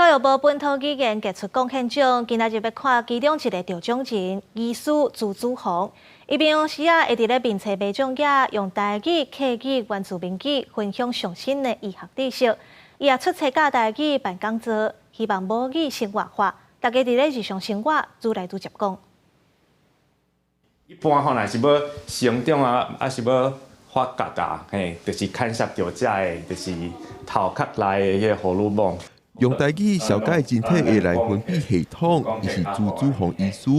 教育部本土语言杰出贡献奖，今仔日要看其中一个得奖人医师朱子宏。伊平常时会伫咧面册颁奖夜，用台语、客语、原住民语分享上新的医学知识。伊也出册教台语办讲座，希望母语生活化，大家伫咧日常生活愈来愈接讲。一般吼，若是要成长啊，是要发觉啊，就是牵涉到遮的，就是头壳内的迄个荷尔蒙。用台语了解人体的内分泌系统，伊是朱子宏医师。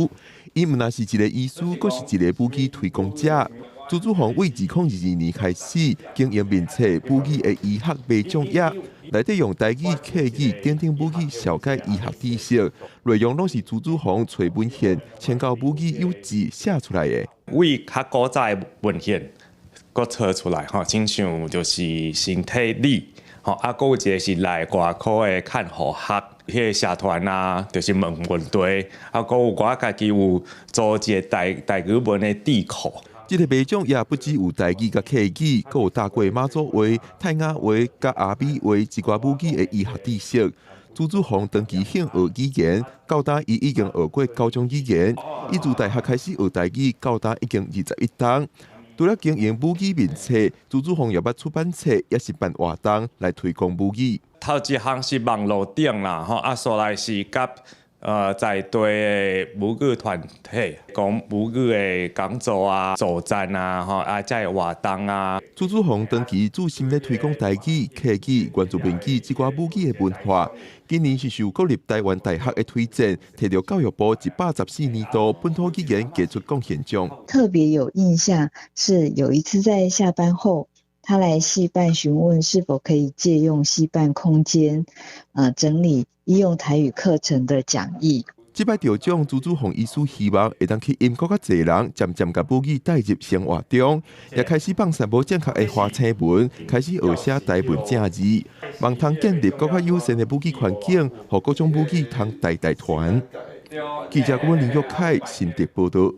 伊毋但是一个医师，阁是一个母语推广者。朱子宏为2022年开始经营面册母语的医学颁奖夜，内底用台语、客语等等母语了解医学知识，内容拢是朱子宏找文献请教母语有志写出来的。为较古早的文献，阁找出来吼，亲像就是身体理。啊，阁有一个是来外科的看护学，迄个社团啊，就是问题。啊，阁有我家己有做一个台语文的智库。这个颁奖也不只有台语、甲客语，阁有大过马祖话、泰雅话、甲阿美话一寡母语的医学知识。朱子宏长期想学语言，到今伊已经学过9种语言。伊自大学开始学台语，到今已经21档。除了经营母语面册，朱子宏也捌出版册，也是办活动来推广母语。头一项是网络顶啦，啊，所来是甲在地的母语团体，讲母语的讲座啊、座谈啊，啊，才会活动啊。朱子宏长期注心咧推广台语、客语、原住民语这寡母语的文化。今年是受国立台湾大学的推荐，摕到教育部114年度本土语言杰出贡献奖。特别有印象是有一次在下班后，他来系办询问是否可以借用系办空间，整理医用台语课程的讲义。这摆得奖，朱子宏医师希望会当去引更较侪人，渐渐把母语带入生活中，也开始放散无正确的花青文，开始学写台文正字，望通建立更较友善的母语环境，互各种母语通代代传。记者郭林玉凯新竹报道。